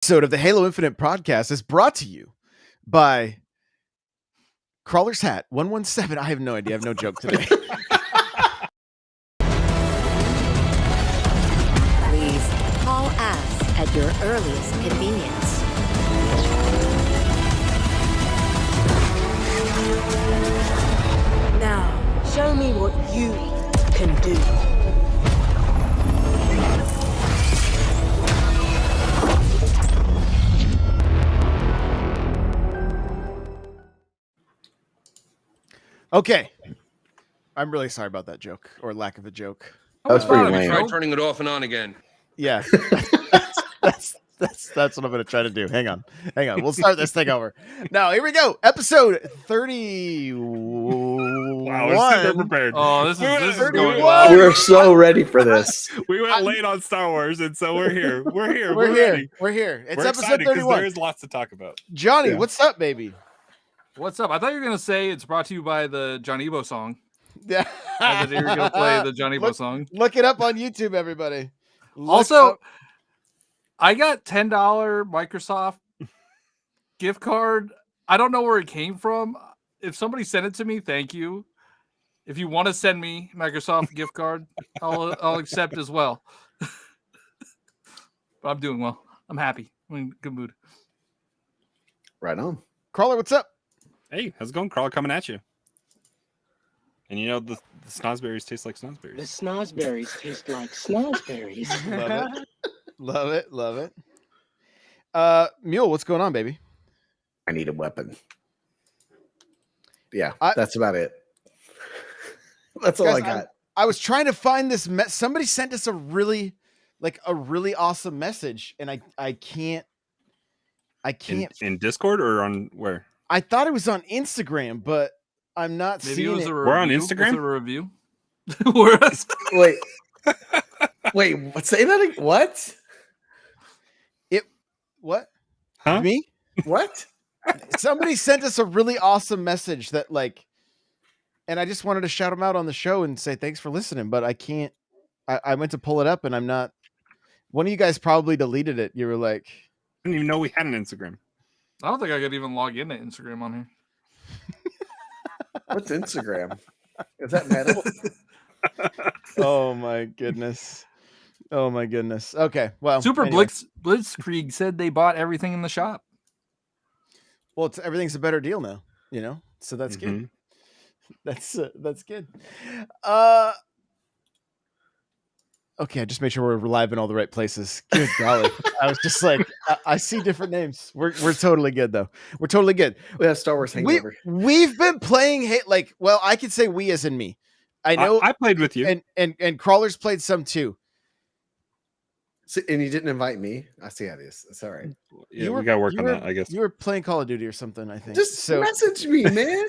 Episode of the Halo Infinite podcast is brought to you by Crawler's Hat 117. I have no idea. I have no joke today. Please call us at your earliest convenience. Now, show me what you can do. Okay. I'm really sorry about that joke or lack of a joke. That was pretty Try lame. turning it off and on again. Yeah. That's what I'm going to try to do. Hang on. We'll start this thing over. Now, here we go. Episode 31. Wow, we're super prepared. Oh, this is going 31. well. We're so ready for this. We went late on Star Wars, and so we're here. We're here. We're here. ready. We're here. It's We're episode excited 'cause 31. There is lots to talk about. Johnny, Yeah. what's up, baby? What's up? I thought you were gonna say it's brought to you by the John Ebo song. Yeah. I thought you were gonna play the John Ebo song. Look it up on YouTube, everybody. Also, I got $10 Microsoft gift card. I don't know where it came from. If somebody sent it to me, thank you. If you want to send me Microsoft gift card, I'll accept as well. But I'm doing well. I'm happy. I'm in good mood. Right on. Crawler, what's up? Hey, how's it going, Crawler? Coming at you. And you know the snozberries taste like The snozberries. snozberries taste like snozberries. Love it. Love it. Mule, what's going on, baby? I need a weapon. Yeah, I- that's about it. That's all Guys, I got. I was trying to find this. Somebody sent us a really awesome message, and I can't. In Discord or on where? I thought it was on Instagram, but I'm not Maybe it seeing was it. a We're on review. Instagram? Was it a review? Whereas- Wait, what? Say that again. What? What? Huh? Me? What? Somebody sent us a really awesome message that and I just wanted to shout them out on the show and say thanks for listening, but I can't. I went to pull it up and I'm not. One of you guys probably deleted it. You were like, I didn't even know we had an Instagram. I don't think I could even log into Instagram on here. What's Instagram? Is that metal? oh my goodness. Okay, well, Super anyway. Blitzkrieg said they bought everything in the shop. Well, everything's a better deal now, so that's good. Mhm. That's good. Okay, I just made sure we're live in all the right places. Good golly, I was just like, I see different names. We're totally good though. We're totally good. We have Star Wars hangover. We've been playing I could say we as in me. I know, I played with you. and Crawler's played some too. See, and you didn't invite me. I see how it is. It's all right. Yeah, we got to work on that, I guess. You were playing Call of Duty or something, I think. Just message me, man.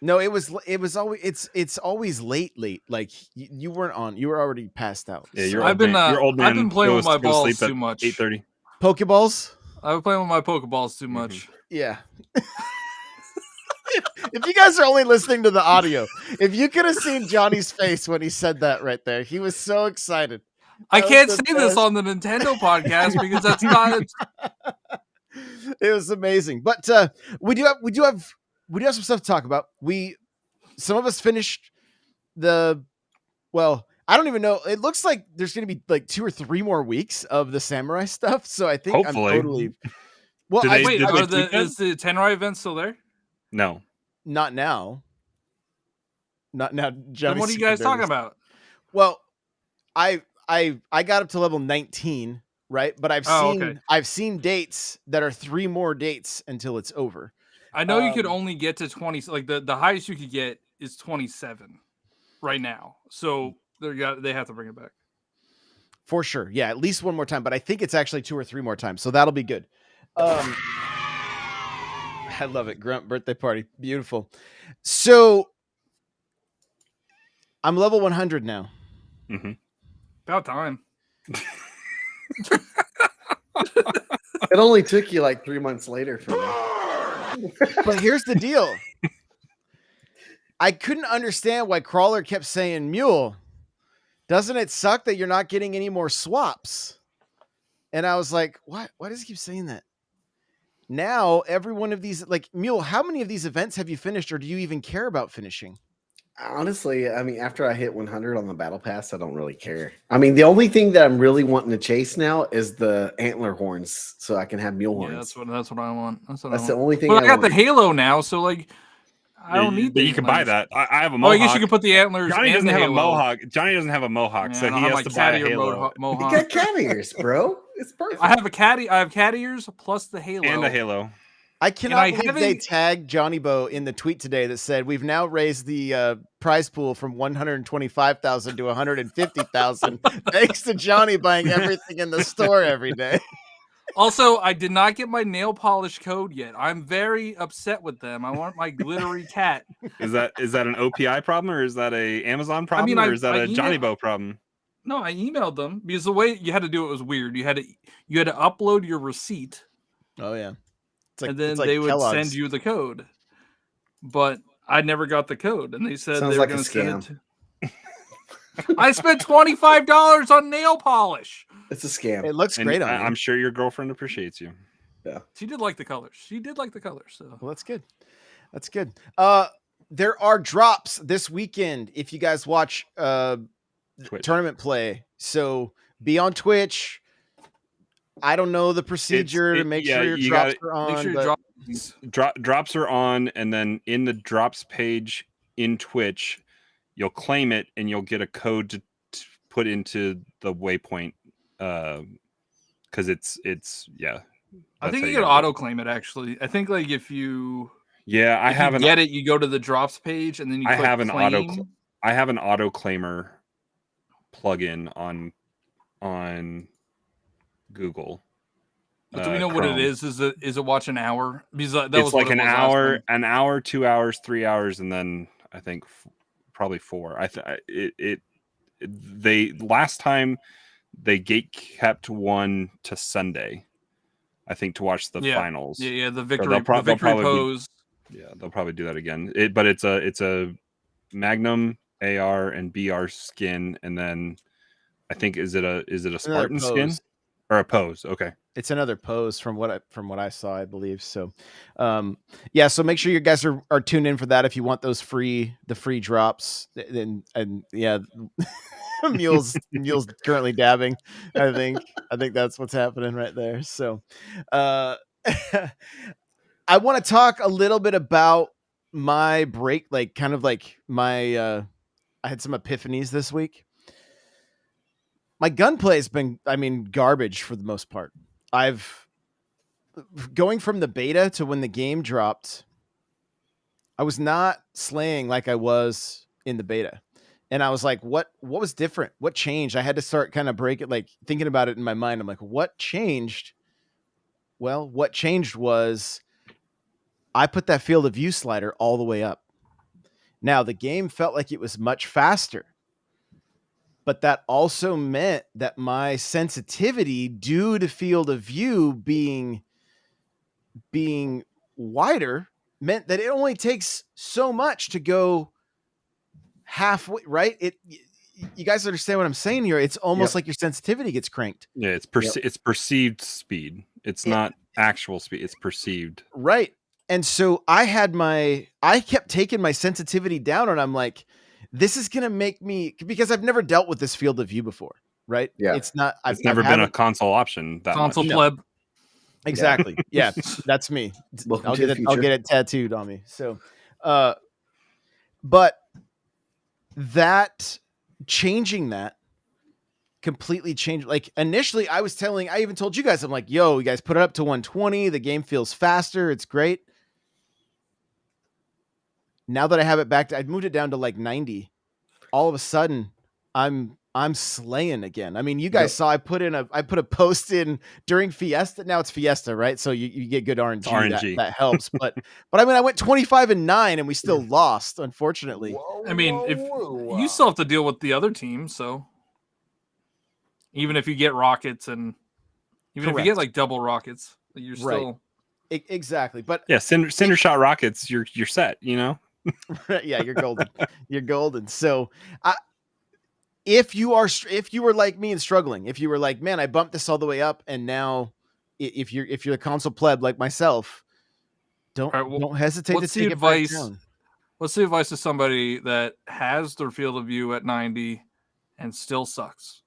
No, it was always it's always late. Like you weren't on. You were already passed out. Yeah, you're I've been your old man I've been playing with goes my to go balls sleep too at much. 8:30. Pokeballs. I've been playing with my Pokeballs too much. Yeah. If you guys are only listening to the audio, if you could have seen Johnny's face when he said that right there, he was so excited. I That can't was say the this best. on the Nintendo podcast because that's not. It was amazing. But we do have some stuff to talk about. Some of us finished I don't even know. It looks like there's going to be like 2 or 3 more weeks of the samurai stuff. So I think Hopefully. I'm totally. Well, Did they- Wait, did they is tweet that? the Tenrai event still there? No. not now. Not now. Then Johnny's what are you super guys talking nervous. about? Well, I got up to level 19, right? But I've seen dates that are 3 more dates until it's over. I know you could Um, only get to 20. Like the highest you could get is 27 right now. So they have to bring it back. For sure. Yeah, at least 1 more time. But I think it's actually 2 or 3 more times. So that'll be good. I love it. Grunt birthday party. Beautiful. So I'm level 100 now. Mm-hmm. About time. It only took you like 3 months later for me. But here's the deal. I couldn't understand why Crawler kept saying, Mule, doesn't it suck that you're not getting any more swaps? And I was like, what? Why does he keep saying that? Now, every one of these, like, Mule, how many of these events have you finished, or do you even care about finishing? Honestly, I mean, after I hit 100 on the battle pass, I don't really care. I mean, the only thing that I'm really wanting to chase now is the antler horns, so I can have mule horns. Yeah, that's what I want. That's the want. only thing. But I got want. the halo now, so like, I don't need. But the you can buy antlers. that. I have a Oh, mohawk. I guess you can put the antlers. Johnny and doesn't the have a halo. mohawk. Johnny doesn't have a mohawk, Yeah, so I he have has my to buy cat a ear halo You mohawk. got cat ears, bro. It's perfect. I have a cat. I have cat ears plus the halo and a halo. I cannot I believe haven't- they tagged Johnny Bo in the tweet today that said we've now raised the prize pool from 125,000 to 150,000 thanks to Johnny buying everything in the store every day. Also, I did not get my nail polish code yet. I'm very upset with them. I want my glittery cat. Is that an OPI problem, or is that a Amazon problem, mean, or is that I a Johnny Bo problem? No, I emailed them because the way you had to do it was weird. You had to upload your receipt, Oh yeah, it's like, and then it's like they would Kellogg's. send you the code. But I never got the code, and they said Sounds they were like a going to send it. scam. I spent $25 on nail polish. It's a scam. It looks And great on you. I'm sure your girlfriend appreciates you. She did like the colors. So Well, that's good. That's good. There are drops this weekend if you guys watch Twitch. tournament play. So be on Twitch. I don't know the procedure to make sure your you drops gotta- are on. make sure you but Drops are on, and then in the drops page in Twitch, you'll claim it, and you'll get a code to put into the waypoint. Because it's yeah. I think how you can gotta do it. auto claim it. Actually, I think like if you Yeah, get it, you go to the drops page and then you. I click have an claim. I have an auto claimer plugin on Google. But do we know what Chrome. it is? Is it watch an hour? Because that It's was like what it an was last time. hour, 2 hours, 3 hours, and then I think probably 4. They last time they gate kept one to Sunday, I think, to watch the finals. Yeah, the So victory, they'll the victory probably pose. they'll probably do that again. But it's a Magnum AR and BR skin, and then I think is it a Spartan skin or a pose? Okay. It's another pose from what I saw, I believe. So, yeah. So make sure you guys are tuned in for that if you want those free drops. And yeah, Mule's currently dabbing. I think that's what's happening right there. So, I want to talk a little bit about my break, like kind of like my. I had some epiphanies this week. My gunplay has been, garbage for the most part. Going from the beta to when the game dropped, I was not slaying like I was in the beta. And I was like, what was different? What changed? I had to start kind of break it, like thinking about it in my mind. I'm like, what changed? Well, what changed was I put that field of view slider all the way up. Now the game felt like it was much faster, but that also meant that my sensitivity due to field of view being wider meant that it only takes so much to go halfway, right? You guys understand what I'm saying here? It's almost like your sensitivity gets cranked. Yeah, it's perceived speed. It's not actual speed. It's perceived. Right. And so I kept taking my sensitivity down, and I'm like, this is going to make me, because I've never dealt with this field of view before, right? Yeah. It's not, It's never been a console option. Console much. pleb. Exactly. Yeah, that's me. Welcome I'll to the get it. I'll future. get it tattooed on me. So, but that changing that completely changed. Like initially, I even told you guys, I'm like, yo, you guys put it up to 120. The game feels faster. It's great. Now that I have it back, I'd moved it down to like 90. All of a sudden, I'm slaying again. I mean, you guys saw I put a post in during Fiesta. Now it's Fiesta, right? So you get good RNG. RNG. That helps. But I mean, I went 25-9 and we still lost, unfortunately. I mean, if you still have to deal with the other team, so even if you get rockets and even if you get like double rockets, you're still exactly. But yeah, cinder shot rockets. You're set. You know. yeah, you're golden. You're golden. So if you were like me and struggling, if you were like, man, I bumped this all the way up, and now if you're a console pleb like myself, don't All right, well, don't hesitate to what's the take it back advice? down. What's the advice to somebody that has their field of view at 90 and still sucks?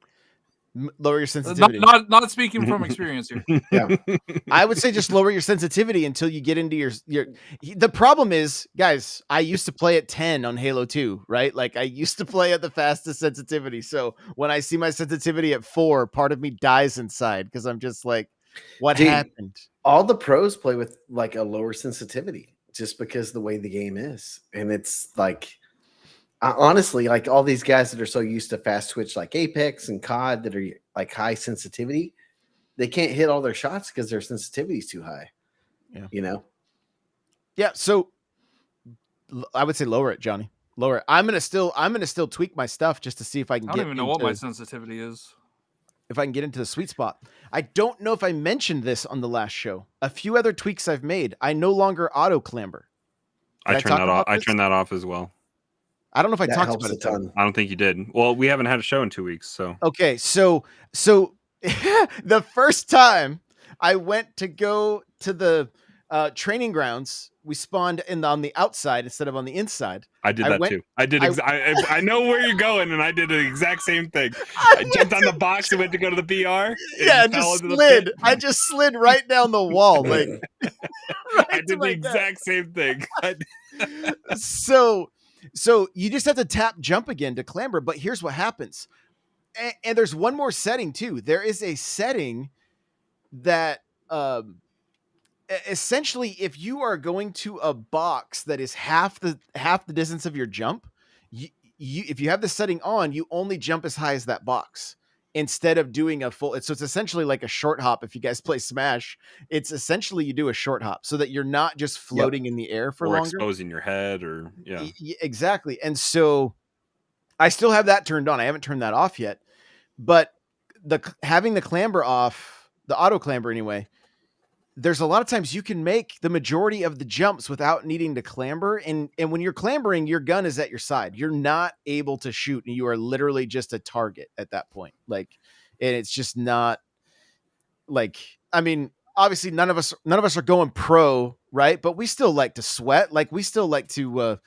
Lower your sensitivity. Not speaking from experience here. Yeah. I would say just lower your sensitivity until you get into your. The problem is, guys, I used to play at 10 on Halo 2, right? Like I used to play at the fastest sensitivity. So when I see my sensitivity at 4, part of me dies inside because I'm just like, what Dude, happened? All the pros play with like a lower sensitivity just because the way the game is. And it's like, honestly, like all these guys that are so used to fast twitch like Apex and COD that are like high sensitivity, they can't hit all their shots because their sensitivity is too high. Yeah. You know? Yeah. So I would say lower it, Johnny. Lower it. I'm gonna still tweak my stuff just to see if I can I don't get even know what my sensitivity is. if I can get into the sweet spot. I don't know if I mentioned this on the last show. A few other tweaks I've made. I no longer auto clamber. I turned that off. I turned that off as well. I don't know if I That talked helps about a it. Though. ton. I don't think you did. Well, we haven't had a show in 2 weeks, so Okay, so the first time I went to go to the training grounds, we spawned on the outside instead of on the inside. I did that too. I did. I know where you're going, and I did the exact same thing. I jumped on the box and went to go to the BR. Yeah, just slid. I just slid right down the wall, like. Right I did the exact same thing. So you just have to tap jump again to clamber. But here's what happens, and there's one more setting too. There is a setting that essentially, if you are going to a box that is half the distance of your jump, you if you have the setting on, you only jump as high as that box instead of doing a full. So it's essentially like a short hop. If you guys play Smash, it's essentially you do a short hop so that you're not just floating in the air for longer, exposing your head, or exactly. And so I still have that turned on. I haven't turned that off yet, but having the clamber off, the auto clamber anyway. There's a lot of times you can make the majority of the jumps without needing to clamber. And when you're clambering, your gun is at your side. You're not able to shoot, and you are literally just a target at that point. Like, and it's just not like, I mean, obviously none of us are going pro, right? But we still like to sweat. Like we still like to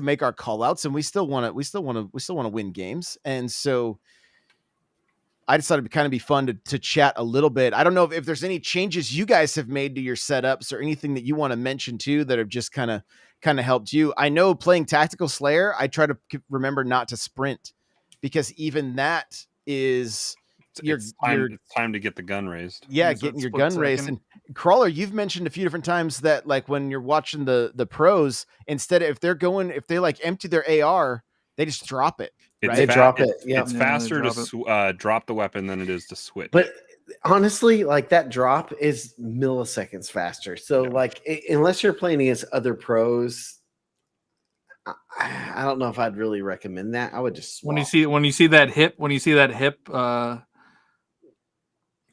make our call outs, and we still want to win games. And so I decided to kind of be fun to chat a little bit. I don't know if there's any changes you guys have made to your setups or anything that you want to mention too that have just kind of helped you. I know playing Tactical Slayer, I try to remember not to sprint because even that is it's time to get the gun raised. Yeah, getting your gun raised. And Crawler, you've mentioned a few different times that like when you're watching the pros, instead of if they like empty their AR, they just drop it. Right? They drop it. Yeah, it's faster to drop the weapon than it is to switch. But honestly, like that drop is milliseconds faster. So like, unless you're playing against other pros, I don't know if I'd really recommend that. I would just swap. when you see that hip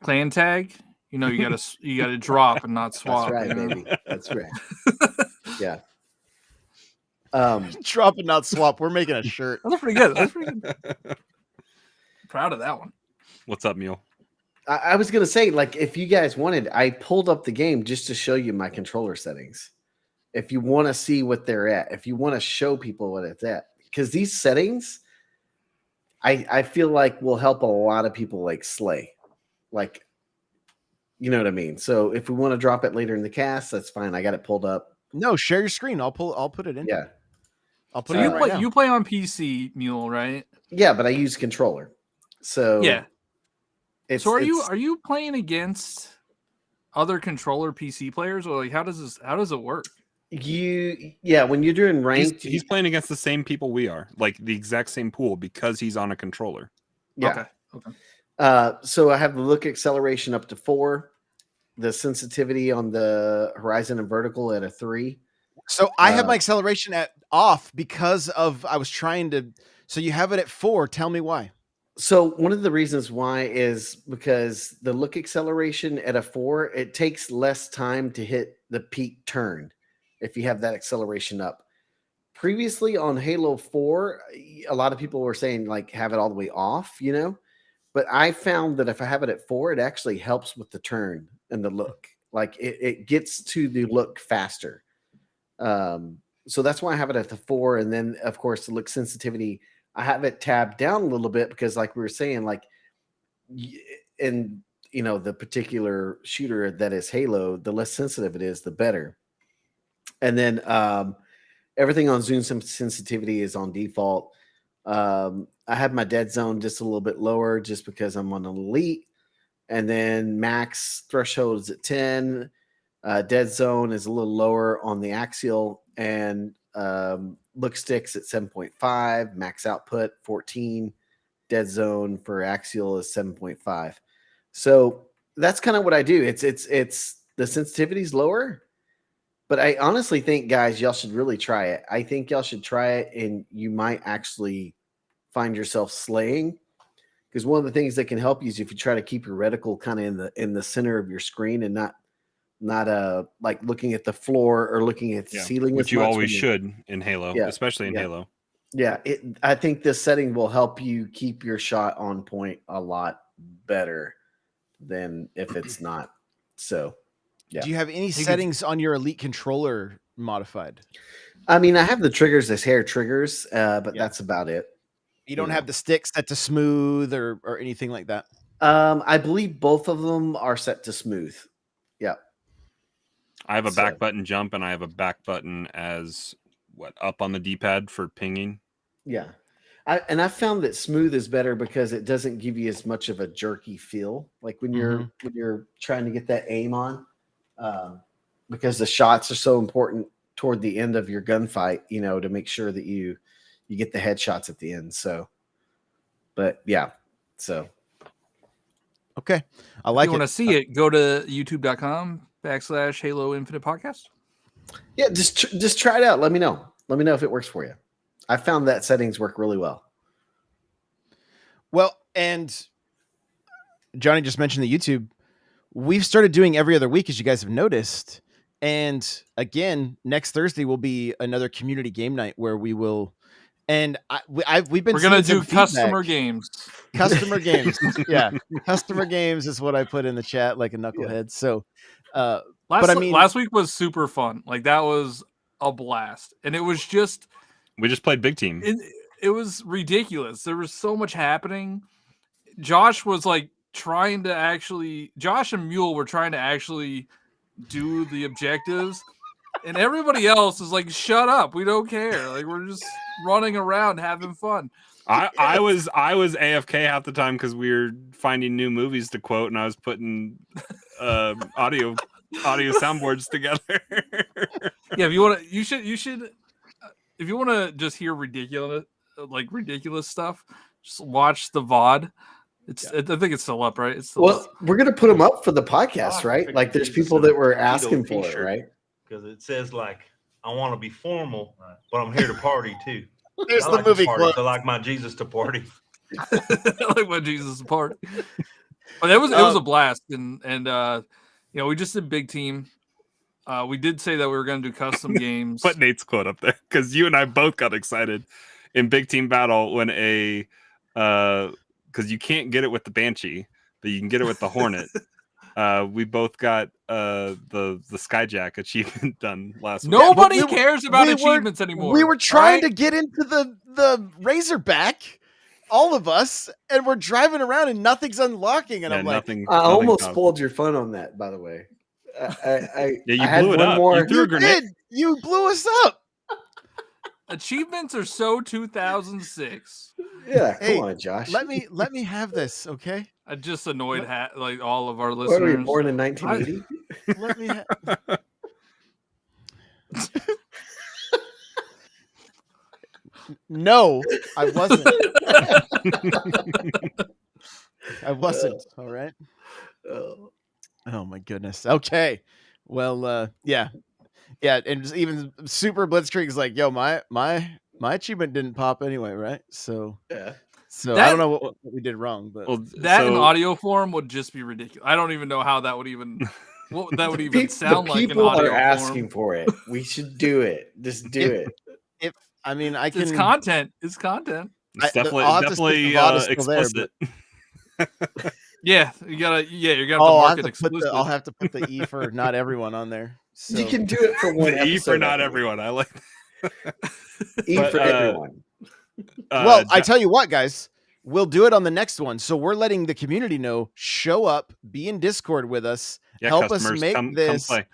clan tag, you know you gotta drop and not swap. That's right, baby. That's right. Yeah. Drop and not swap. We're making a shirt. That's pretty good. Proud of that one. What's up, Mule? I was gonna say, like, if you guys wanted, I pulled up the game just to show you my controller settings. If you want to see what they're at, if you want to show people what it's at, because these settings, I feel like will help a lot of people like slay, like, you know what I mean. So if we want to drop it later in the cast, that's fine. I got it pulled up. No, share your screen. I'll put it in. Yeah. I'll put it in right now. You play on PC, Mule, right? Yeah, but I use controller. So yeah. So are you playing against other controller PC players, or like how does it work? When you're doing ranked, he's playing against the same people we are, like the exact same pool because he's on a controller. Yeah. Okay. So I have the look acceleration up to 4, the sensitivity on the horizon and vertical at a 3. So I have my acceleration off because I was trying to. So you have it at 4. Tell me why. So one of the reasons why is because the look acceleration at a 4, it takes less time to hit the peak turn if you have that acceleration up. previously on Halo 4, a lot of people were saying like have it all the way off, but I found that if I have it at 4, it actually helps with the turn and the look. Like it gets to the look faster. So that's why I have it at the 4. And then of course the look sensitivity, I have it tabbed down a little bit because like we were saying, like in the particular shooter that is Halo, the less sensitive it is, the better. And then everything on zoom sensitivity is on default. I have my dead zone just a little bit lower just because I'm on elite. And then max threshold is at 10. Dead zone is a little lower on the axial, and look sticks at 7.5. Max output 14. Dead zone for axial is 7.5. So that's kind of what I do. It's the sensitivity is lower, but I honestly think, guys, y'all should really try it. I think y'all should try it, and you might actually find yourself slaying. Because one of the things that can help you is if you try to keep your reticle kind of in the center of your screen and not like looking at the floor or looking at the ceiling, which you always should in Halo, especially in Halo. Yeah, I think this setting will help you keep your shot on point a lot better than if it's not. So, yeah. Do you have any settings on your Elite controller modified? I mean, I have the triggers as hair triggers, but that's about it. You don't have the sticks set to smooth or anything like that? I believe both of them are set to smooth. Yeah. I have a back button jump, and I have a back button as up on the D-pad for pinging. Yeah. I found that smooth is better because it doesn't give you as much of a jerky feel, like when you're trying to get that aim on, because the shots are so important toward the end of your gunfight, to make sure that you get the headshots at the end. So, but yeah, so. Okay. I like it. If you want to see it, go to youtube.com/Halo Infinite Podcast. Yeah. Just try it out. Let me know if it works for you. I found that settings work really well. Well, and Johnny just mentioned the YouTube. We've started doing every other week, as you guys have noticed. And again, next Thursday will be another community game night where we will. And we're gonna do customer games. Customer games, yeah. Customer games is what I put in the chat like a knucklehead. Yeah. So, last week was super fun. Like that was a blast, and it was just we just played big team. It was ridiculous. There was so much happening. Josh was like Josh and Mule were trying to actually do the objectives. And everybody else is like, shut up. We don't care. Like, we're just running around having fun. I was AFK half the time because we were finding new movies to quote, and I was putting audio soundboards together. Yeah, if you want to, you should. If you want to just hear ridiculous stuff, just watch the VOD. I think it's still up, right? It's still up. We're gonna put them up for the podcast, right? Like, there's people that were asking for it, right? Because it says like, I want to be formal, but I'm here to party too. There's the movie quote. I like my Jesus to party. I like my Jesus to party. But it was a blast, and we just did big team. We did say that we were going to do custom games. Put Nate's quote up there because you and I both got excited in big team battle when because you can't get it with the Banshee, but you can get it with the Hornet. We both got the Skyjack achievement done last week. Nobody cares about achievements anymore. We were trying to get into the Razorback, all of us, and we're driving around and nothing's unlocking. And I'm like, I almost spoiled your fun on that, by the way. You blew it up. More. You did. You blew us up. Achievements are so 2006. Yeah, come on, Josh. Let me have this, okay? I just annoyed like all of our listeners. Were you born in 1980? Let me. No, I wasn't. I wasn't. All right. Oh my goodness. Okay. Well, yeah, and even Super Blitzkrieg's like, yo, my achievement didn't pop anyway, right? So yeah. So I don't know what we did wrong, but in audio form would just be ridiculous. I don't even know how that would even sound like. People are asking for it. We should do it. Just do it. I mean, I can. It's content. It's content. It's I'll have to see if definitely the VOD is still there, explicit. Yeah, you gotta Oh, mark it explicit. I'll have to put the E for not everyone on there. So. You can do it for one The E for episode, I not think. everyone. I like. E But, for everyone. Well, I tell you what, guys, we'll do it on the next one. So we're letting the community know, show up, be in Discord with us, Yeah, help us customers, make come this play.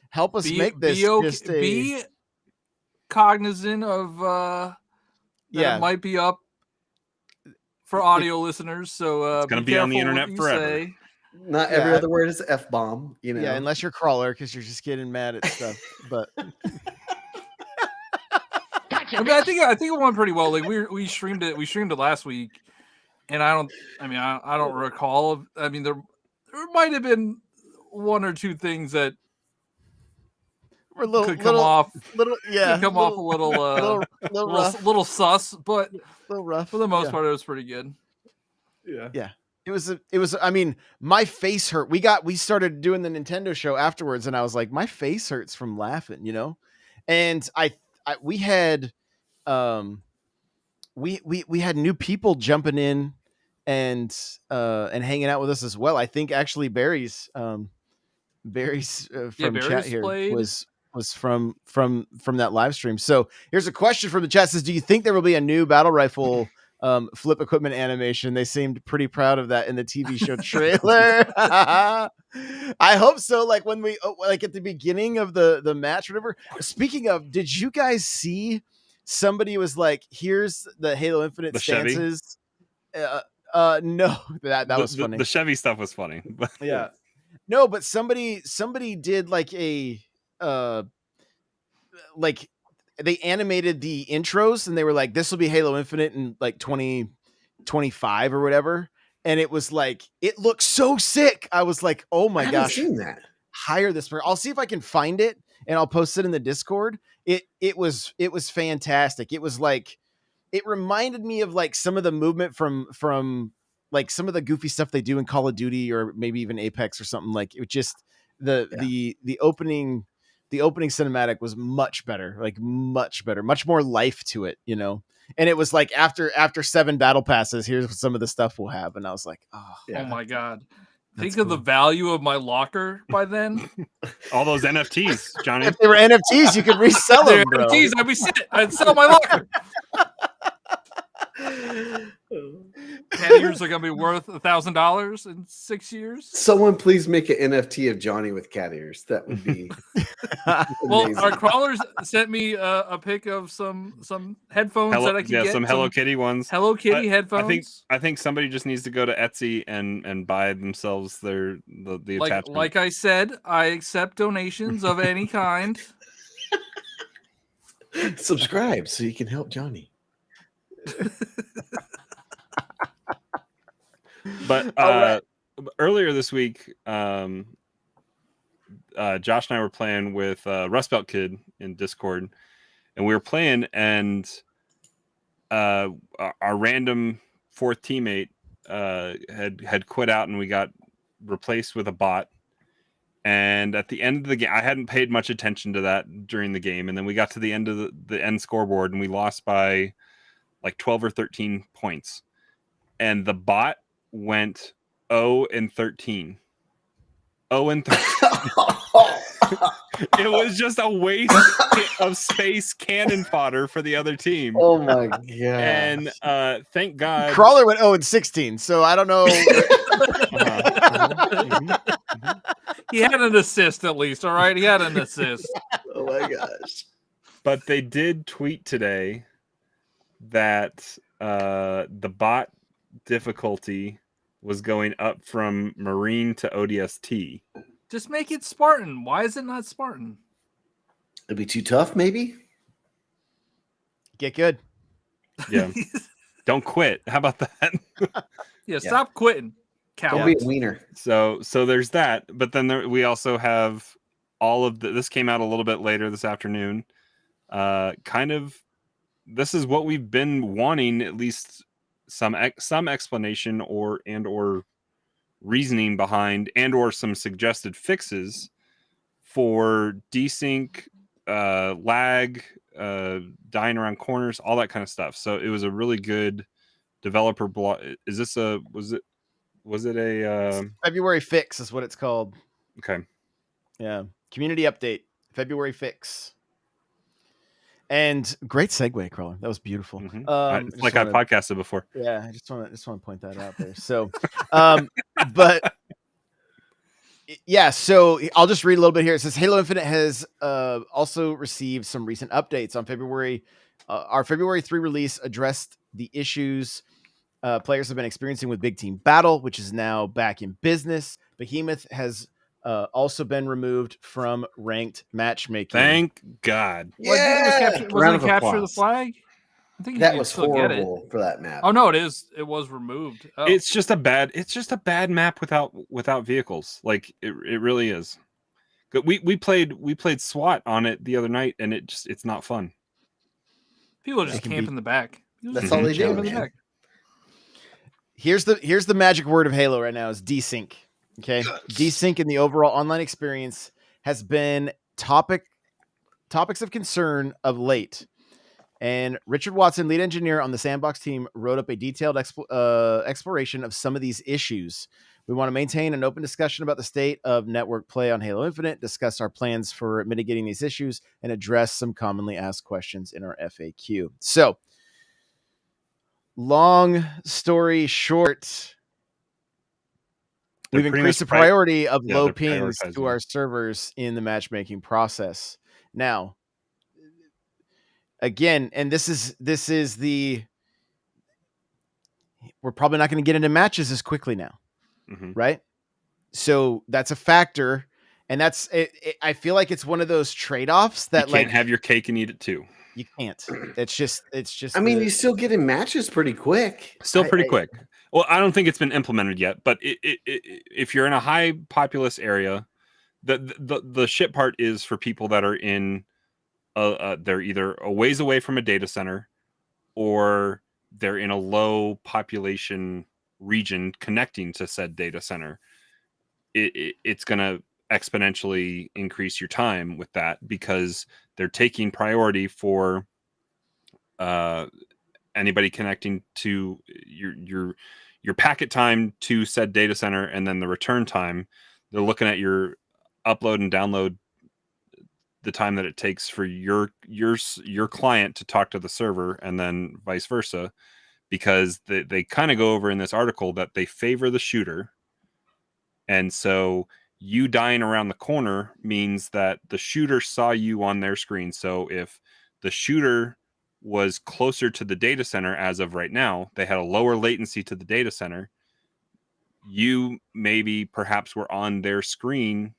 help us make this just a be cognizant of that Yeah. it might be up for audio listeners. So It's gonna be be on the careful what internet you forever. say. Not every other word is F-bomb, you know. Yeah, unless you're Crawler, because you're just getting mad at stuff. But I mean, I think it went pretty well. Like we streamed it. We streamed it last week, and I don't recall. I mean, there might have been one or two things that we're a little could come off a little sus, but little rough. for the most part, it was pretty good. Yeah. It was I mean, my face hurt. We started doing the Nintendo show afterwards, and I was like, my face hurts from laughing, you know? And we had we had new people jumping in and hanging out with us as well. I think actually Barry's from Barry's chat here played. was from that live stream. So here's a question from the chat: says, do you think there will be a new battle rifle flip equipment animation? They seemed pretty proud of that in the TV show trailer. I hope so. Like when we like at the beginning of the match, or whatever. Speaking of, did you guys see somebody was like, here's the Halo Infinite The Chevy? stances? No, that was funny. The Chevy stuff was funny. But Yeah. No, but somebody did like a like they animated the intros, and they were like, this will be Halo Infinite in like 2025 or whatever. And it was like, it looks so sick. I was like, oh my I haven't gosh, seen that. hire this for. I'll see if I can find it and I'll post it in the Discord. It was fantastic. It was like, it reminded me of like some of the movement from like some of the goofy stuff they do in Call of Duty or maybe even Apex or something. Like it just the opening cinematic was much better, much more life to it, you know? And it was like after 7 battle passes, here's some of the stuff we'll have. And I was like, oh my God. Think That's of the value of my locker by then. all those NFTs, Johnny. If they were NFTs, you could resell them, bro. NFTs, I'd sell my locker. 10 years are gonna be worth $1,000 in 6 years. Someone please make an NFT of Johnny with cat ears. That would be Well, amazing. our crawlers sent me a pic of some headphones that I can get. Some Hello Kitty ones. Hello Kitty headphones. I think somebody just needs to go to Etsy and buy themselves the attachment. Like I said, I accept donations of any kind. Subscribe so you can help Johnny. But earlier this week, Josh and I were playing with Rust Belt Kid in Discord, and we were playing, and our random fourth teammate had quit out, and we got replaced with a bot. And at the end of the game, I hadn't paid much attention to that during the game, and then we got to the end of the end scoreboard, and we lost by like 12 or 13 points, and the bot went 0-13. 0-13. It was just a waste of space cannon fodder for the other team. Oh my god! And thank God, Crawler went 0-16. So I don't know. He had an assist at least. All right, he had an assist. Oh my gosh! But they did tweet today that the bot difficulty was going up from Marine to ODST. Just make it Spartan. Why is it not Spartan? It'd be too tough, maybe. Get good. Yeah. Don't quit. How about that? Yeah, stop quitting. Don't be a wiener. So there's that. But then we also have all of this came out a little bit later this afternoon. This is what we've been wanting, at least some explanation or reasoning behind, and or some suggested fixes for desync, lag, dying around corners, all that kind of stuff. So it was a really good developer blog. Is this was it a February fix is what it's called. okay? Yeah. Community update, February fix. And great segue, Crawler. That was beautiful. Mhm. Just It's like I wanna- podcasted before. Yeah, I just want to point that out there. So, but yeah, so I'll just read a little bit here. It says Halo Infinite has also received some recent updates on February. Our February 3 release addressed the issues players have been experiencing with Big Team Battle, which is now back in business. Behemoth has also been removed from ranked matchmaking. Thank God. Well, I think it was capture. Round Wasn't of it capture the applause. flag? I think you That can was still get it. horrible for that map. Oh no, it is. It was removed. Oh. It's just a bad map without vehicles. Like it really is. But we played SWAT on it the other night, and it's not fun. People just can camp be- in the back. People That's just all they camp do, in the man. back. Here's the magic word of Halo right now is desync. Okay, desync in the overall online experience has been topics of concern of late. And Richard Watson, lead engineer on the Sandbox team, wrote up a detailed exploration of some of these issues. We want to maintain an open discussion about the state of network play on Halo Infinite, discuss our plans for mitigating these issues, and address some commonly asked questions in our FAQ. So, long story short, They're we've pretty increased the much priority of yeah, low they're pings to prioritizing. our servers in the matchmaking process. Now, again, and this is the we're probably not going to get into matches as quickly now, Mhm. right? So that's a factor, and that's I feel like it's one of those trade-offs You that can't like have your cake and eat it too. you can't. It's just. I mean, the- you still get in matches pretty quick. Still pretty quick. Well, I don't think it's been implemented yet, but if you're in a high populous area, the shit part is for people that are in they're either a ways away from a data center or they're in a low population region connecting to said data center. It's going to exponentially increase your time with that because they're taking priority for anybody connecting to your packet time to said data center, and then the return time. They're looking at your upload and download, the time that it takes for your client to talk to the server, and then vice versa, because they kind of go over in this article that they favor the shooter. And so you dying around the corner means that the shooter saw you on their screen. So if the shooter was closer to the data center as of right now, they had a lower latency to the data center, you maybe perhaps were on their screen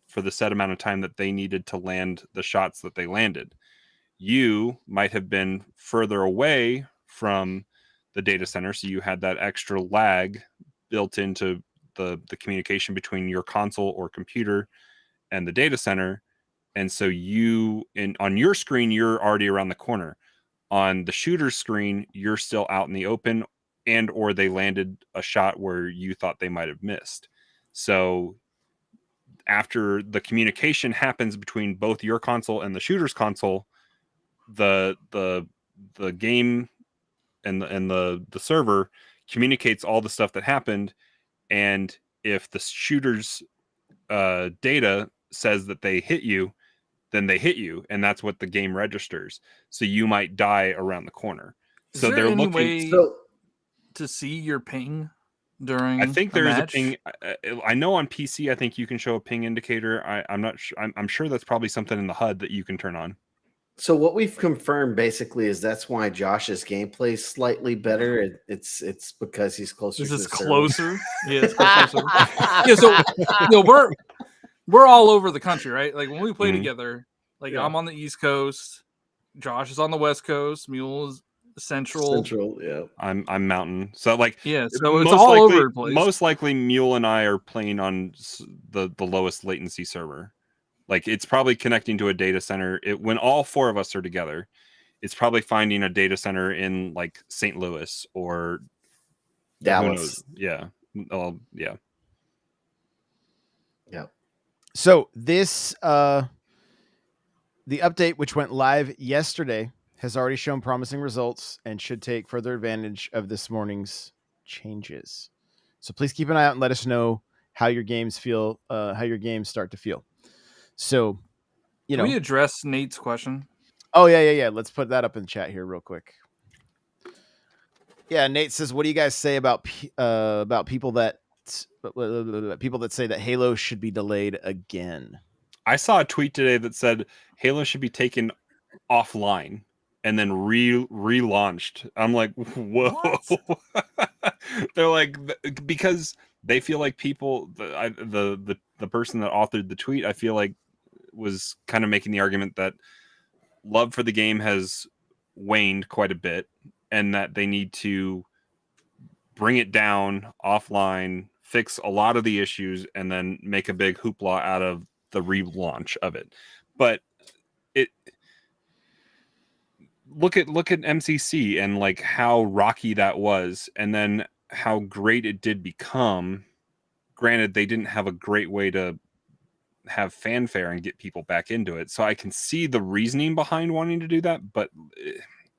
for the set amount of time that they needed to land the shots that they landed. You might have been further away from the data center, so you had that extra lag built into the communication between your console or computer and the data center. And so on your screen, you're already around the corner. On the shooter's screen, you're still out in the open, and or they landed a shot where you thought they might have missed. So after the communication happens between both your console and the shooter's console, the game and the server communicates all the stuff that happened. And if the shooter's data says that they hit you, then they hit you, and that's what the game registers. So you might die around the corner. Is So there they're any looking. way So to see your ping during? I think there is a match? ping. I know on PC, I think you can show a ping indicator. I'm not sure. I'm sure that's probably something in the HUD that you can turn on. So what we've confirmed basically is that's why Josh's gameplay is slightly better. It's because he's closer. Is to this the server. closer? Yeah, it's closer. Yeah, so we're all over the country, right? Like when we play Mhm. together, like Yeah. I'm on the East Coast, Josh is on the West Coast, Mule is Central. Central, yeah. I'm Mountain. So like Yeah, so it's all over the place. Most likely, Mule and I are playing on the lowest latency server. Like it's probably connecting to a data center. When all four of us are together, it's probably finding a data center in like St. Louis or Dallas. Who knows? Yeah. Oh, yeah. Yeah. So this The update, which went live yesterday, has already shown promising results and should take further advantage of this morning's changes. So please keep an eye out and let us know how your games feel, how your games start to feel. So, Can we address Nate's question? Oh yeah. Let's put that up in the chat here real quick. Yeah, Nate says, "What do you guys say about people that say that Halo should be delayed again?" I saw a tweet today that said Halo should be taken offline and then relaunched. I'm like, whoa. They're like, because they feel like people, the person that authored the tweet, I feel like was kind of making the argument that love for the game has waned quite a bit and that they need to bring it down offline, fix a lot of the issues, and then make a big hoopla out of the relaunch of it. But look at MCC and like how rocky that was, and then how great it did become. Granted, they didn't have a great way to have fanfare and get people back into it, so I can see the reasoning behind wanting to do that, but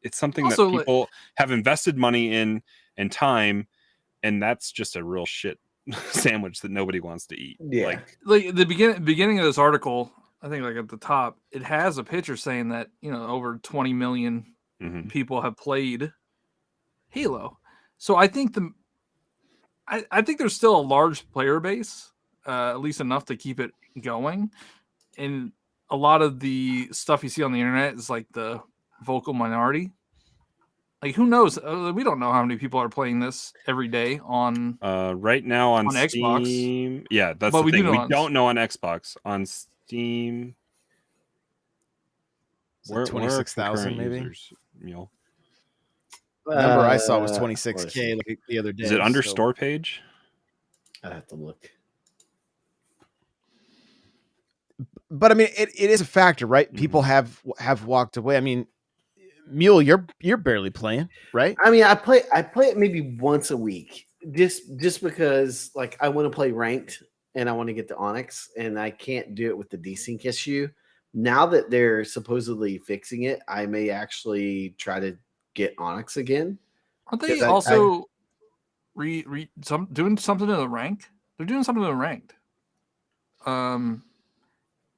it's something Also, that people have invested money in and time, and that's just a real shit sandwich that nobody wants to eat. Yeah. Like the beginning of this article, I think like at the top, it has a picture saying that, over 20 million people have played Halo. So I think I think there's still a large player base, at least enough to keep it going. And a lot of the stuff you see on the internet is like the vocal minority. Like, who knows? We don't know how many people are playing this every day on right now on Xbox. Steam. Yeah, that's But the thing. We on don't know on Xbox. On Steam, where 26,000 maybe. Users, Mule? Number I saw was 26K like the other day. Is it under store page? I have to look. But I mean, it is a factor, right? People have walked away. I mean, Mule, you're barely playing, right? I mean, I play it maybe once a week, just because like I want to play ranked and I want to get to Onyx, and I can't do it with the desync issue. Now that they're supposedly fixing it, I may actually try to get Onyx again. Aren't they also doing something in the rank? They're doing something in the ranked. And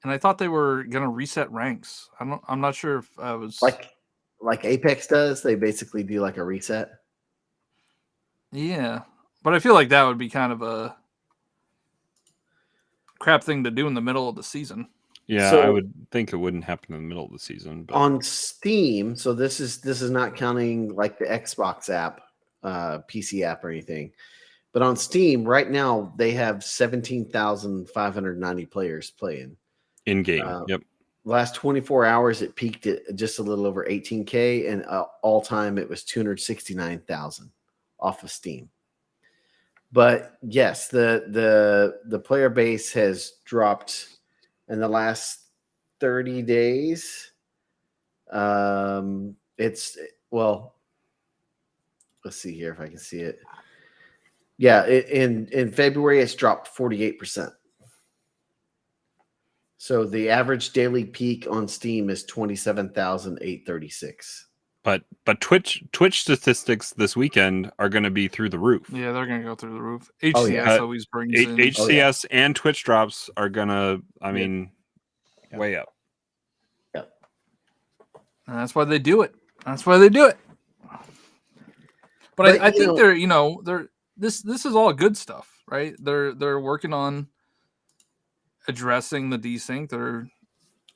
I thought they were gonna reset ranks. I'm not sure if I was like Apex does. They basically do like a reset. Yeah, but I feel like that would be kind of a crap thing to do in the middle of the season. Yeah, so, I would think it wouldn't happen in the middle of the season. But on Steam, so this is not counting like the Xbox app, PC app or anything. But on Steam right now, they have 17,590 players playing in game. Yep. Last 24 hours, it peaked at just a little over 18K, and all time it was 269,000 off of Steam. But yes, the player base has dropped in the last 30 days. Let's see here if I can see it. Yeah, in February, it's dropped 48%. So the average daily peak on Steam is 27,836. But Twitch statistics this weekend are going to be through the roof. Yeah, they're going to go through the roof. HCS always brings in HCS and Twitch drops are going to, way up. Yep. And that's why they do it. But I think they're this is all good stuff, right? They're working on addressing the desync.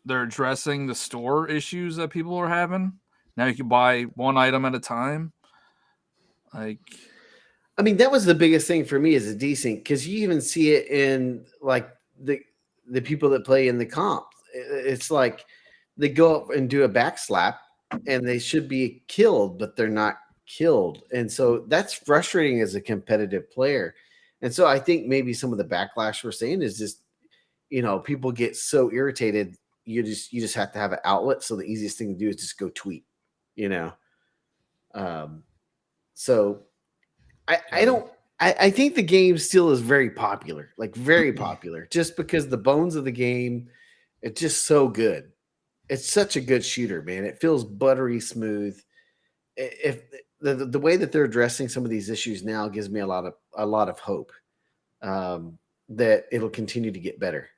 They're addressing the store issues that people are having. Now you can buy one item at a time. That was the biggest thing for me is a desync, because you even see it in like the people that play in the comp. It's like they go up and do a backslap and they should be killed, but they're not killed. And so that's frustrating as a competitive player. And so I think maybe some of the backlash we're saying is just, people get so irritated. You just have to have an outlet. So the easiest thing to do is just go tweet, So I think the game still is very popular, like very popular, just because the bones of the game, it's just so good. It's such a good shooter, man. It feels buttery smooth. If the way that they're addressing some of these issues now gives me a lot of hope that it'll continue to get better.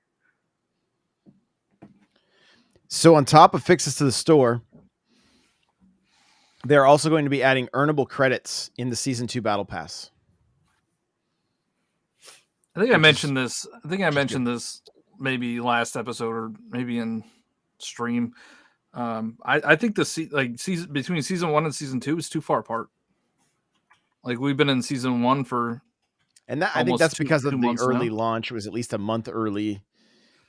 So on top of fixes to the store, they're also going to be adding earnable credits in the Season 2 Battle Pass. I think I mentioned this. I think I mentioned this maybe last episode or maybe in stream. I think the season between season 1 and season 2 is too far apart. Like we've been in season 1 for, and that I think that's because of the early now. launch. It was at least a month early,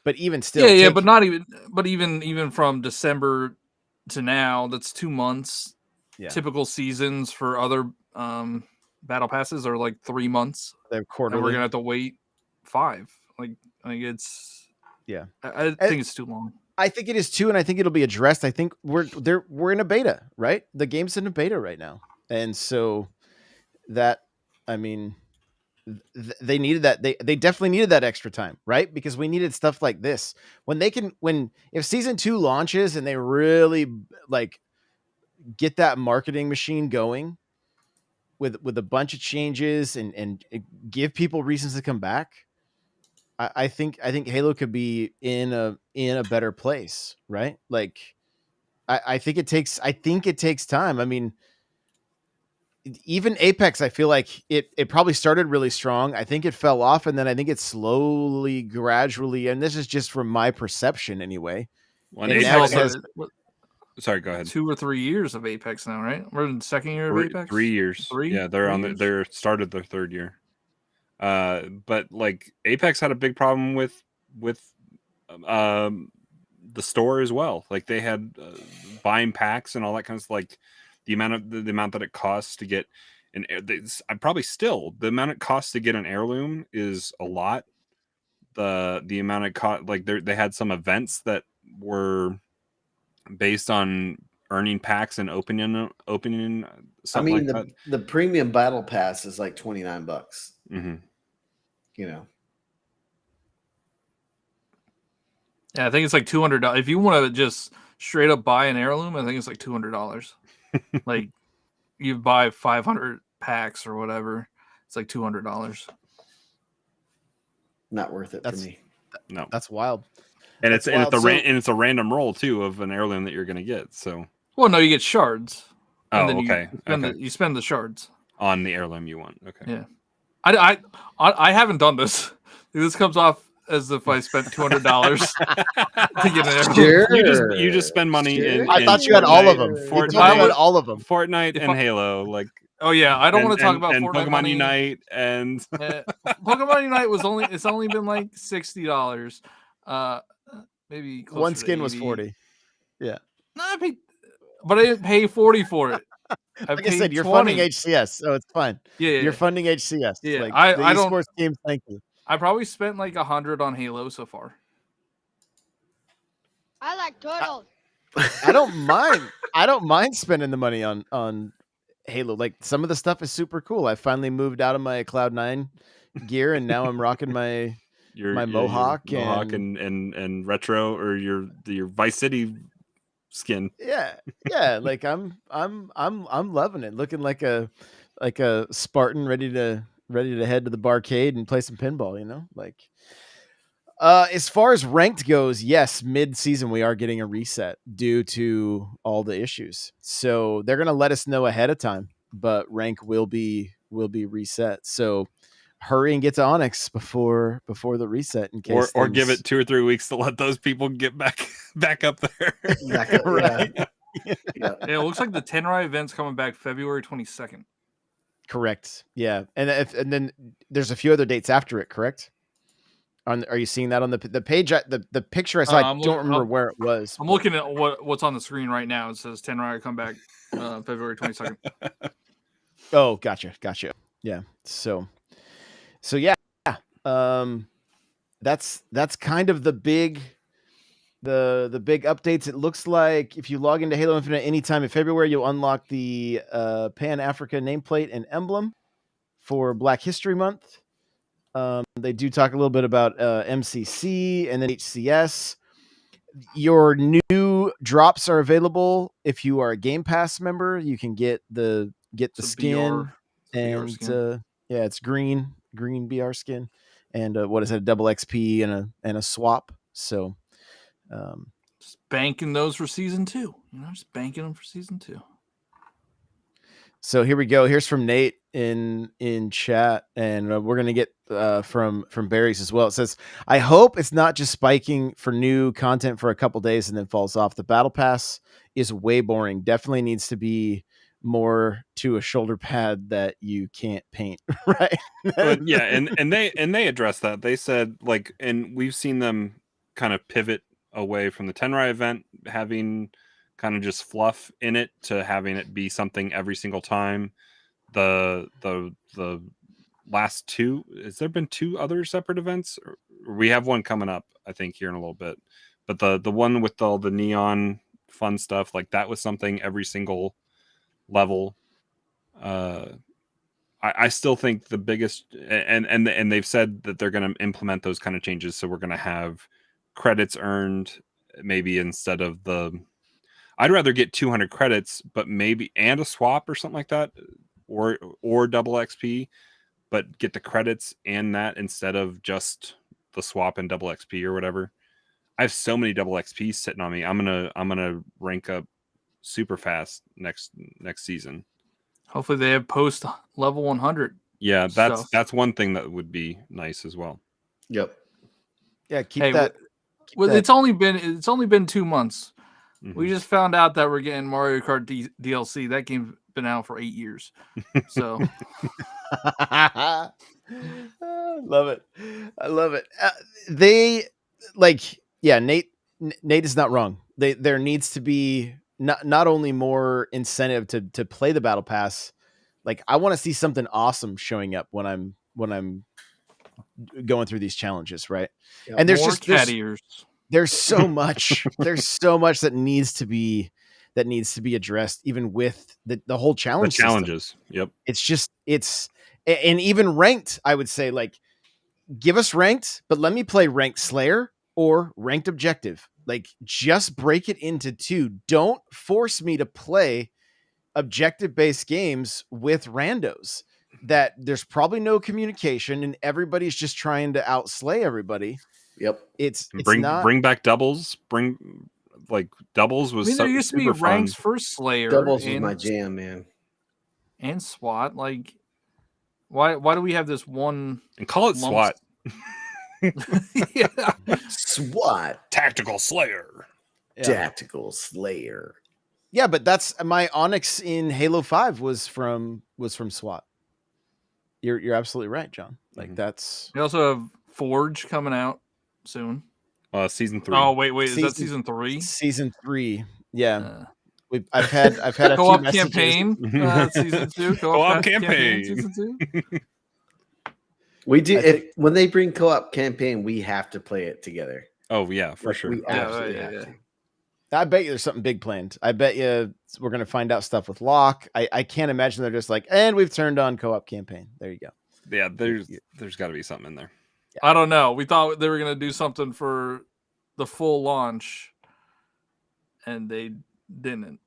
but even still, yeah, but not even. But even from December to now, that's 2 months. Yeah. Typical seasons for other battle passes are like 3 months. They're quarterly. And we're gonna have to wait 5. Like it's I think it's too long. I think it is too, and I think it'll be addressed. I think we're in a beta, right? The game's in a beta right now, and so that I mean, they needed that. They definitely needed that extra time, right? Because we needed stuff like this if season 2 launches and they really like get that marketing machine going with a bunch of changes and give people reasons to come back. I think Halo could be in a better place, right? Like I think it takes time. I mean, even Apex, I feel like it probably started really strong. I think it fell off, and then I think it slowly, gradually, and this is just from my perception anyway. Well, Apex sorry, go ahead. 2 or 3 years of Apex now, right? We're in the second year of Apex. 3 years. 3. Yeah, they're started their third year. But like Apex had a big problem with the store as well. Like they had buying packs and all that kind of stuff. Like the amount that it costs to get the amount it costs to get an heirloom is a lot. The amount it cost, like they had some events that were based on earning packs and opening something. I mean, like the premium battle pass is like $29. Mm-hmm. You know. Yeah, I think it's like $200. If you want to just straight up buy an heirloom, I think it's like $200. Like you buy 500 packs or whatever, it's like $200. Not worth it for me. No, that's wild. And it's a random roll too of an heirloom that you're going to get. So well, no, you get shards. Oh, and then okay. You spend the shards on the heirloom you want. Okay. Yeah, I haven't done this. This comes off as if I spent $200 to get an heirloom. You just spend money in. I thought you had all of them. Fortnite and Halo, like. Oh yeah, I don't want to talk about and Fortnite Pokemon money. Unite and Pokemon Unite it's only been like $60. Maybe one skin was 40. Yeah. No, but I didn't pay 40 for it. Like I said, you're funding HCS, so it's fine. Yeah, you're funding HCS. Yeah, like, I don't. Esports teams, thank you. I probably spent like 100 on Halo so far. I like turtles. I don't mind. I don't mind spending the money on Halo. Like some of the stuff is super cool. I finally moved out of my Cloud9 gear, and now I'm rocking my Mohawk and retro or your Vice City skin. Yeah. Like I'm loving it. Looking like a Spartan ready to head to the barcade and play some pinball. You know, like. As far as ranked goes, yes, mid-season we are getting a reset due to all the issues. So they're gonna let us know ahead of time, but rank will be reset. So hurry and get to Onyx before the reset in case or give it 2 or 3 weeks to let those people get back up there. Right. Yeah, it looks like the Tenrai event's coming back February 22nd. Correct. Yeah, and then there's a few other dates after it. Correct. Are you seeing that on the page? The picture I saw, I don't remember where it was. I'm looking at what's on the screen right now. It says Tenrai come back February 22nd. Oh, gotcha. Yeah. So yeah. That's kind of the big updates. It looks like if you log into Halo Infinite anytime in February, you'll unlock the Pan Africa nameplate and emblem for Black History Month. They do talk a little bit about MCC and then HCS. Your new drops are available if you are a Game Pass member. You can get the It's a skin, BR and skin. yeah, it's green BR skin, and what is it? A double XP and a swap. So, um, Just banking those for season 2. You know, just banking them for season 2. So here we go. Here's from Nate in chat, and we're gonna get from Barry's as well. It says, "I hope it's not just spiking for new content for a couple days and then falls off. The battle pass is way boring. Definitely needs to be more to a shoulder pad that you can't paint." Right? But yeah, and they addressed that. They said like, and we've seen them kind of pivot away from the Tenrai event having kind of just fluff in it to having it be something every single time. The last two, has there been 2 other separate events? Or we have one coming up, I think, here in a little bit. But the one with all the neon fun stuff, like that was something every single level. I still think the biggest, and they've said that they're going to implement those kind of changes. So we're going to have credits earned, maybe instead of I'd rather get 200 credits, but maybe and a swap or something like that, or double XP, but get the credits and that instead of just the swap and double XP or whatever. I have so many double XPs sitting on me. I'm gonna rank up super fast next season. Hopefully they have post level 100. Yeah, stuff. that's one thing that would be nice as well. Yep. Yeah, keep Hey, that. Well, that- it's only been 2 months. Mhm. We just found out that we're getting Mario Kart DLC. That game's been out for 8 years. So Love it. I love it. They like, yeah, Nate is not wrong. There needs to be not only more incentive to play the battle pass. Like, I want to see something awesome showing up when I'm going through these challenges, right? Yep. And there's more just cat ears. there's so much that needs to be addressed, even with the whole The challenge system. challenges. Yep. And even ranked, I would say, like, give us ranked, but let me play ranked Slayer or ranked objective. Like, just break it into 2. Don't force me to play objective based games with randos that there's probably no communication and everybody's just trying to outslay everybody. Yep. It's Bring not. bring back doubles. Bring like doubles was There used to be super fun. ranks for Slayer Doubles was and, my jam, man. and SWAT. Like, why do we have this one? And call it lump- SWAT. Yeah. SWAT. Tactical Slayer. Yeah. Tactical Slayer. Yeah, but that's my Onyx in Halo 5 was from SWAT. You're absolutely right, John. Like, Mhm. that's We also have Forge coming out soon. Season 3. Oh wait, is that season 3? season 3. Yeah. Uh, I've had a few co-op messages. campaign season 2. Co-op campaign. Season 2. We do. I When they bring co-op campaign, we have to play it together. Oh yeah, for sure. We absolutely have to. I bet you there's something big planned. I bet you we're going to find out stuff with Locke. I can't imagine they're just like, and we've turned on co-op campaign. There you go. Yeah, there's got to be something in there. I don't know. We thought they were going to do something for the full launch, and they didn't.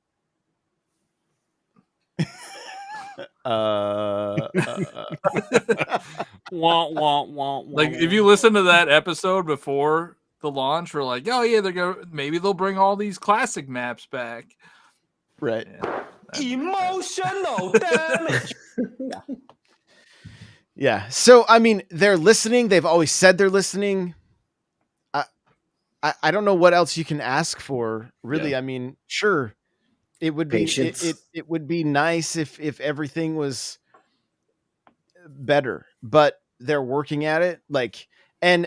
Wah, wah, wah, Like, wah, if you listen to that episode before the launch, we're like, oh yeah, maybe they'll bring all these classic maps back. Right. Yeah. Emotional damage. Yeah. So, I mean, they're listening. They've always said they're listening. I don't know what else you can ask for, really. Yeah. I mean, sure, it would Patience. be it would be nice if everything was better, but they're working at it. Like, and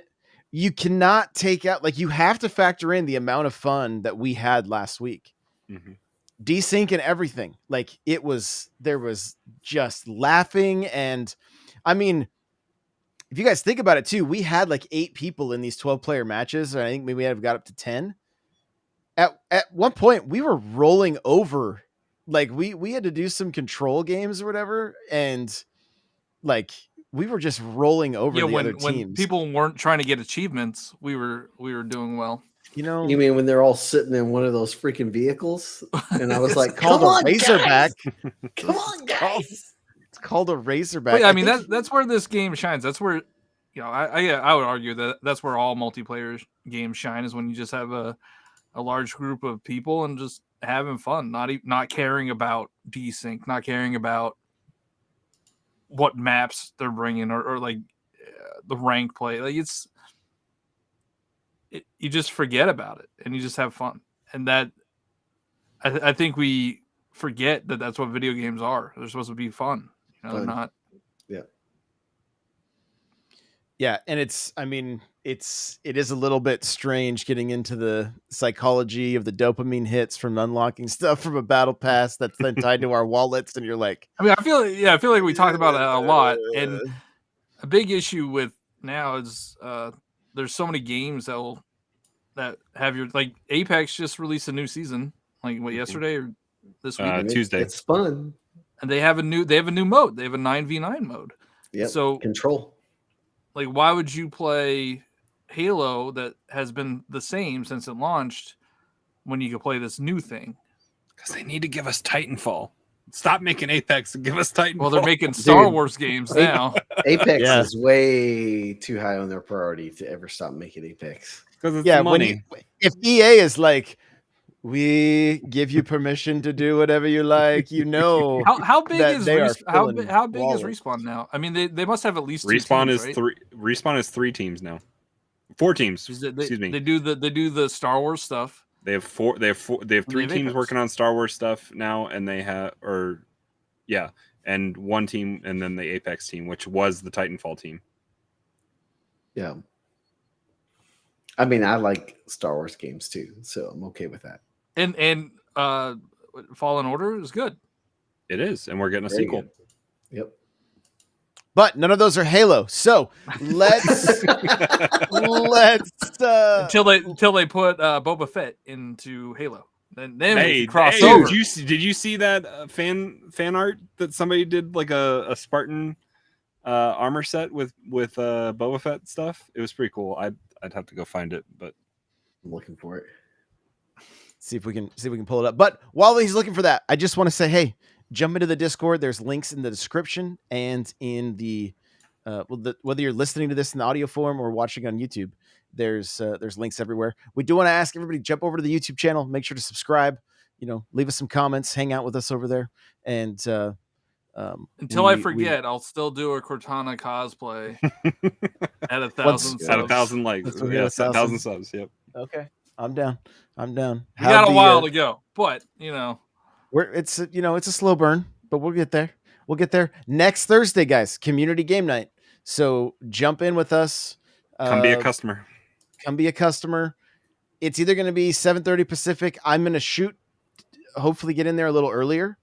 you cannot take out, like, you have to factor in the amount of fun that we had last week. Mhm. Desync and everything. Like, there was just laughing. And I mean, if you guys think about it too, we had like 8 people in these 12-player matches. And I think maybe we have got up to 10. At one point we were rolling over. Like, we had to do some control games or whatever. And like, we were just rolling over the other when teams. people weren't trying to get achievements, we were doing well. You know, You mean when they're all sitting in one of those freaking vehicles? And I was it's like, called come a on, Razorback. guys! Come on, guys! It's called a Razorback. But yeah, I mean think- that's where this game shines. That's where, I would argue that that's where all multiplayer games shine, is when you just have a large group of people and just having fun, not caring about desync, not caring about what maps they're bringing or like the rank play. Like you just forget about it and you just have fun. And that I think we forget that that's what video games are. They're supposed to be fun. They're not. Yeah. Yeah, and it is a little bit strange getting into the psychology of the dopamine hits from unlocking stuff from a battle pass that's then tied to our wallets, and you're like, I mean, I feel like we talked about that a lot, and a big issue with now is there's so many games that have your, like, Apex just released a new season, like yesterday or this week, Tuesday. It's fun. and they have a new mode. They have a 9v9 mode. Yeah. So Control. like, why would you play Halo that has been the same since it launched when you could play this new thing? Because they need to give us Titanfall. Stop making Apex and give us Titanfall. Well, they're making Star Dude. Wars games now. Apex Yeah. is way too high on their priority to ever stop making Apex. Because it's yeah, money. if EA is like, we give you permission to do whatever you like, How big that is they are how filling big is wallets. Respawn now? I mean, they must have at least two Respawn teams, is right? three. Respawn is 3 teams now. 4 teams. Excuse me. They do the Star Wars stuff. They have 3 teams Apex. working on Star Wars stuff now, and they have and 1 team, and then the Apex team, which was the Titanfall team. Yeah. I mean, I like Star Wars games too, so I'm okay with that. And Fallen Order is good. It is, and we're getting a Very sequel. good. Yep. But none of those are Halo. So let's Until they put Boba Fett into Halo. Then we Hey, can cross hey, over. did you see that fan art that somebody did, like a Spartan armor set with Boba Fett stuff? It was pretty cool. I'd have to go find it, but I'm looking for it. see if we can pull it up. But while he's looking for that, I just want to say, hey, jump into the Discord. There's links in the description and in the whether you're listening to this in the audio form or watching on YouTube, there's links everywhere. We do want to ask everybody to jump over to the YouTube channel, make sure to subscribe, leave us some comments, hang out with us over there. And Until I forget, I'll still do a Cortana cosplay at 1,000 subs. at 1,000 likes, Let's get 1,000 subs. Yep. okay, I'm down. We got a while to go, but it's a slow burn, but we'll get there. We'll get there next Thursday, guys. Community game night. So jump in with us. Come be a customer. Come be a customer. It's either going to be 7:30 Pacific. I'm going to shoot. Hopefully, get in there a little earlier,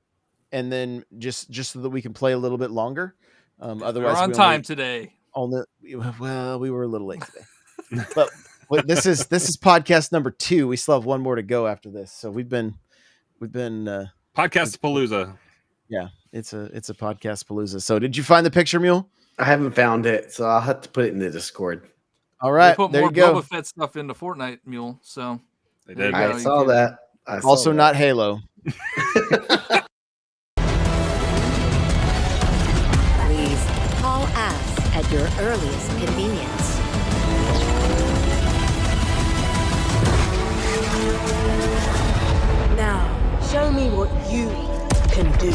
and then just so that we can play a little bit longer. Otherwise, we're on time today. We were a little late today, but this is podcast number 2. We still have one more to go after this. So we've been Podcast Palooza. Yeah, it's a podcast palooza. So did you find the picture, Mule? I haven't found it, so I'll have to put it in the Discord. All right, They put there more you go. Boba Fett stuff into Fortnite, Mule. So They did. Yeah, I saw that. Also not Halo. Please call us at your earliest convenience. Now, show me what you can do.